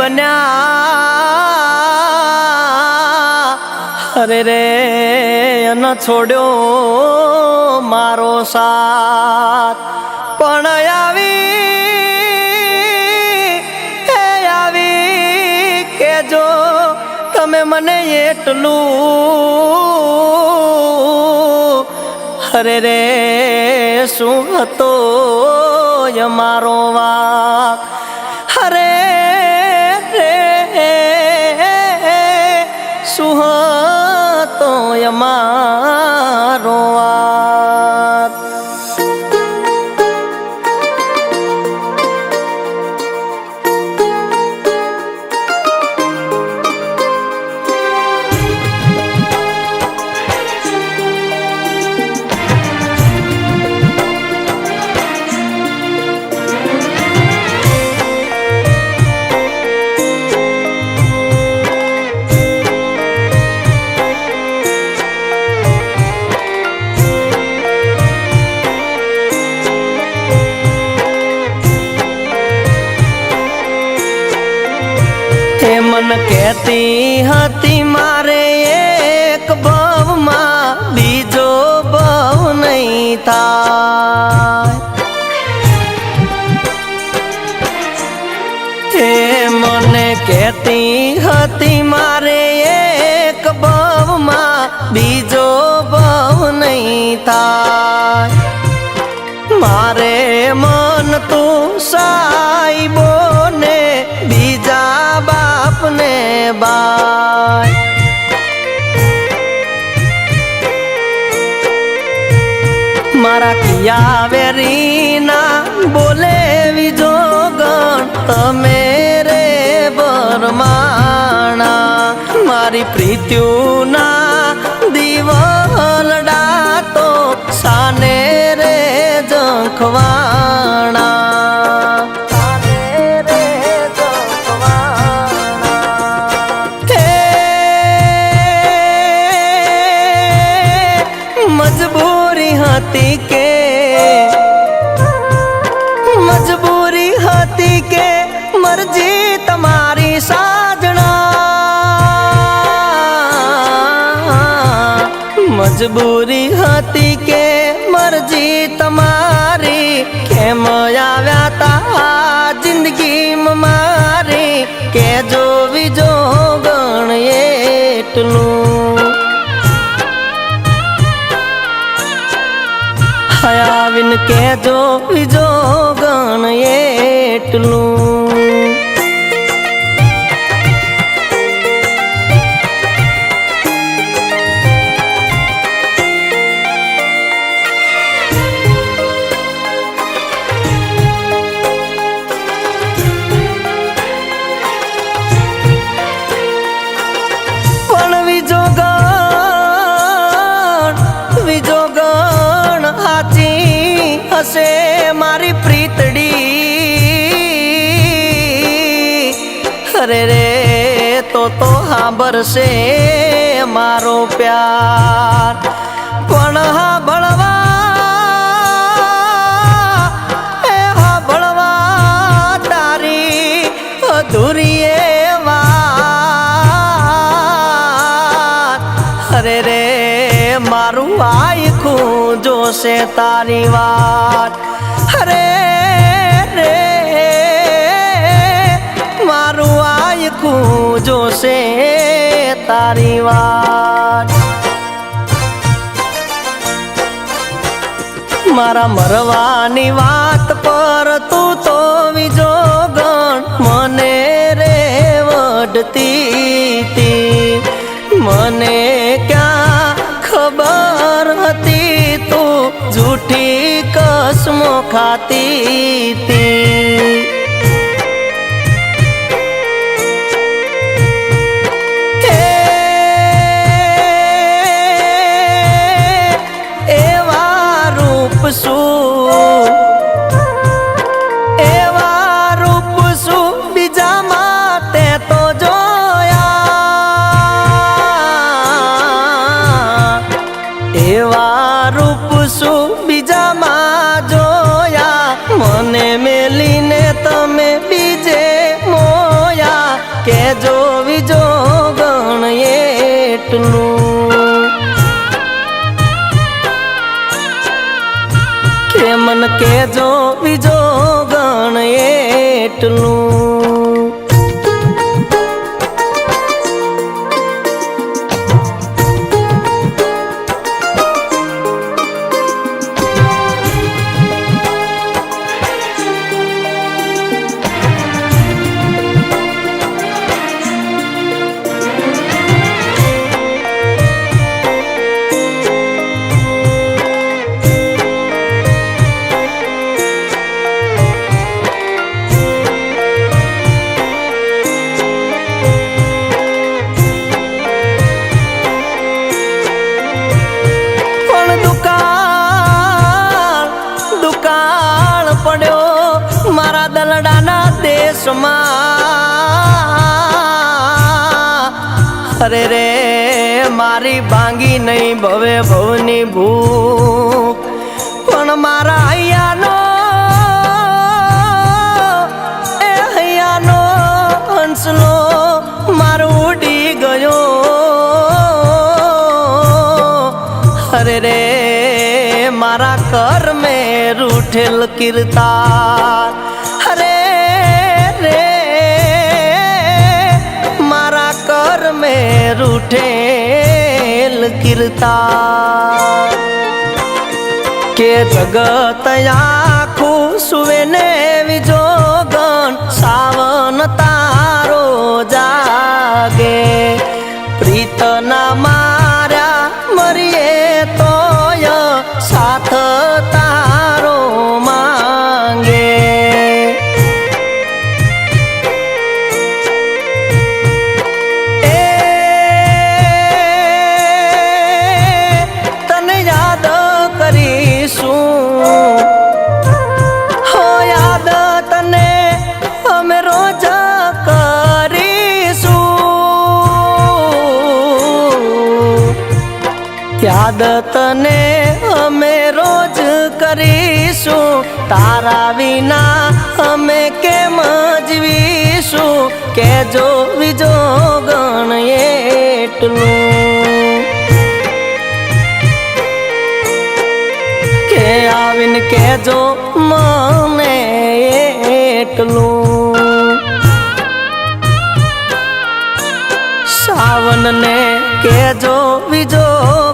બન્યા અરે રે ન છોડ્યો મારો સાથ પણ આવી કેજો તમે મને એટલું અરે રે શું હતો મારો વાક અરે રે શું હતો મારો વાક મન કહેતી હતી મારે એક ભવમાં બીજો ભવ નહીં થાય મને કહેતી હતી મારે એક ભવમાં બીજો ભવ નહીં થાય મારે મન તું સાઈબો ને બીજા બાપને બાય મારા કિયા વેરીના બોલે વિજો ગણ તમે રે બરમાણા મારી પ્રીત્યુના દિવલડા તો સાને રે જંખવાણા મજબૂરી હતી કે મરજી તમારી સાજણા મજબૂરી હતી કે મરજી તમારી કેમ આવ્યા તા જિંદગીમાં મારી કે જો વિજો ગણ એટલું આવીને કેજો બીજો ગણ એટલું પણ બીજો ગણ હાચી હશે મારી પ્રીતડી અરે રે તો હાંભળશે મારો પ્યાર પણ હાંભળવા તારી અધૂરી વાત અરે રે મારું આયખું જોશે તારી વાત અરે રે મારું આયખું જોશે તારી વાત મારા મરવાની વાત પર તું તો વિજો ગણ મને રે વઢતી મને ક્યાં ખબર હતી તું જૂઠી કસમો ખાતી તી એવા રૂપ શું બીજા માટે તો જોયા એવા રૂપ શું બીજામાં જોયા મને મેલીને તમે બીજે મોયા એટલું કે મન કેજો બીજો ગણ એટલું મારા દલડાના દેશમાં અરે રે મારી ભાંગી નહીં ભવે ભવની ભૂખ પણ મારા હૈયાનો હંસલો મારો ઉડી ગયો અરે રે મારા કર મેં રૂઠેલ કીર્તાર અરે રે મારા કર મેં રૂઠેલ કીર્તાર કે જગત આખું સુવે ને વિજોગન સાવન તારો જાગે પ્રીતના માર્યા મરીએ તોય સાથ તારો માંગે તને યાદ કરીશું હો યાદ તને અમે રોજ કરીશું યાદ તને અમે રોજ કરીશું તારા વિના અમે કેમ જીવીશું કેજો બીજો ગણ એટલું કે આવીને કેજો મને એટલું સાવન ને કેજો બીજો